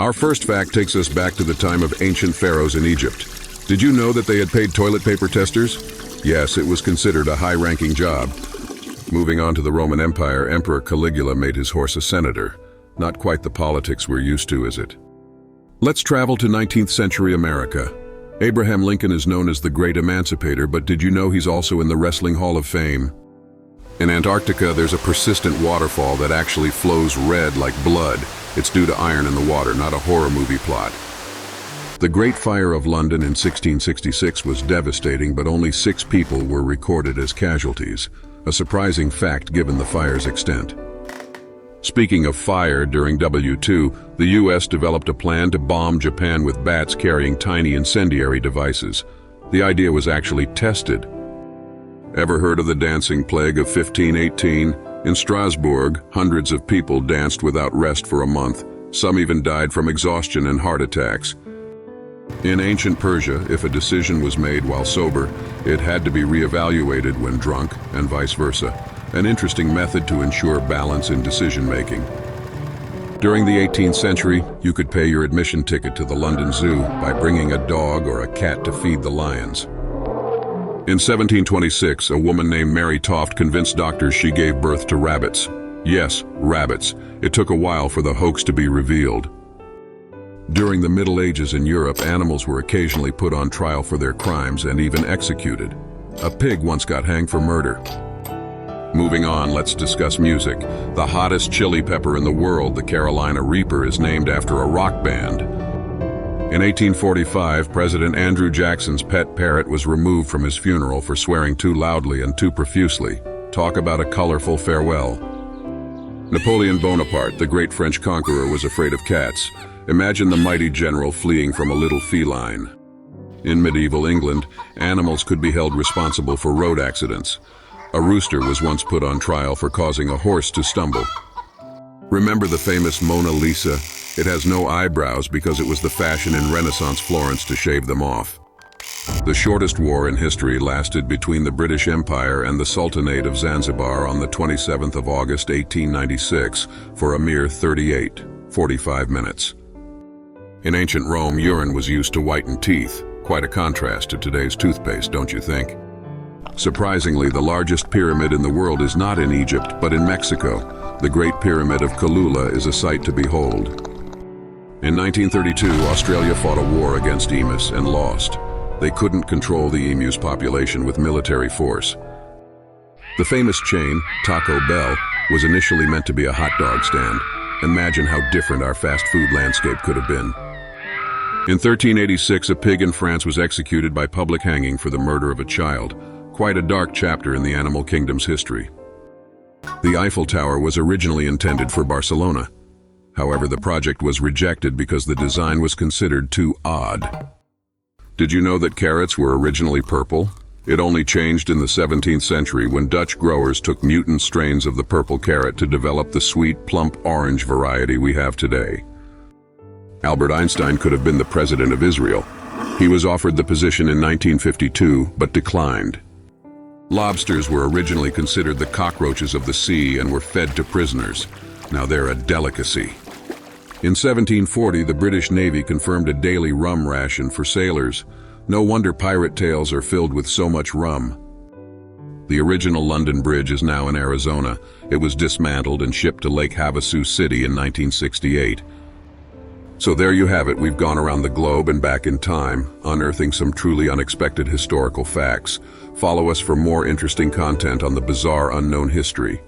Our first fact takes us back to the time of ancient pharaohs in Egypt. Did you know that they had paid toilet paper testers? Yes, it was considered a high-ranking job. Moving on to the Roman Empire, Emperor Caligula made his horse a senator. Not quite the politics we're used to, is it? Let's travel to 19th century America. Abraham Lincoln is known as the Great Emancipator, but did you know he's also in the Wrestling Hall of Fame? In Antarctica, there's a persistent waterfall that actually flows red like blood. It's due to iron in the water, not a horror movie plot. The Great Fire of London in 1666 was devastating, but only 6 people were recorded as casualties, a surprising fact given the fire's extent. Speaking of fire, during W2, the US developed a plan to bomb Japan with bats carrying tiny incendiary devices. The idea was actually tested. Ever heard of the dancing plague of 1518? In Strasbourg, hundreds of people danced without rest for a month. Some even died from exhaustion and heart attacks. In ancient Persia, if a decision was made while sober, it had to be reevaluated when drunk, and vice versa. An interesting method to ensure balance in decision-making. During the 18th century, you could pay your admission ticket to the London Zoo by bringing a dog or a cat to feed the lions. In 1726, a woman named Mary Toft convinced doctors she gave birth to rabbits. Yes, rabbits. It took a while for the hoax to be revealed. During the Middle Ages in Europe, animals were occasionally put on trial for their crimes and even executed. A pig once got hanged for murder. Moving on, let's discuss music. The hottest chili pepper in the world, the Carolina Reaper, is named after a rock band. In 1845, President Andrew Jackson's pet parrot was removed from his funeral for swearing too loudly and too profusely. Talk about a colorful farewell. Napoleon Bonaparte, the great French conqueror, was afraid of cats. Imagine the mighty general fleeing from a little feline. In medieval England, animals could be held responsible for road accidents. A rooster was once put on trial for causing a horse to stumble. Remember the famous Mona Lisa? It has no eyebrows because it was the fashion in Renaissance Florence to shave them off. The shortest war in history lasted between the British Empire and the Sultanate of Zanzibar on the 27th of August 1896 for a mere 45 minutes. In ancient Rome, urine was used to whiten teeth. Quite a contrast to today's toothpaste, don't you think? Surprisingly, the largest pyramid in the world is not in Egypt, but in Mexico. The Great Pyramid of Colula is a sight to behold. In 1932, Australia fought a war against emus and lost. They couldn't control the emu's population with military force. The famous chain, Taco Bell, was initially meant to be a hot dog stand. Imagine how different our fast food landscape could have been. In 1386, a pig in France was executed by public hanging for the murder of a child. Quite a dark chapter in the animal kingdom's history. The Eiffel Tower was originally intended for Barcelona. However, the project was rejected because the design was considered too odd. Did you know that carrots were originally purple? It only changed in the 17th century when Dutch growers took mutant strains of the purple carrot to develop the sweet, plump orange variety we have today. Albert Einstein could have been the president of Israel. He was offered the position in 1952, but declined. Lobsters were originally considered the cockroaches of the sea and were fed to prisoners. Now they're a delicacy. In 1740, the British Navy confirmed a daily rum ration for sailors. No wonder pirate tales are filled with so much rum. The original London Bridge is now in Arizona. It was dismantled and shipped to Lake Havasu City in 1968. So there you have it. We've gone around the globe and back in time, unearthing some truly unexpected historical facts. Follow us for more interesting content on the bizarre unknown history.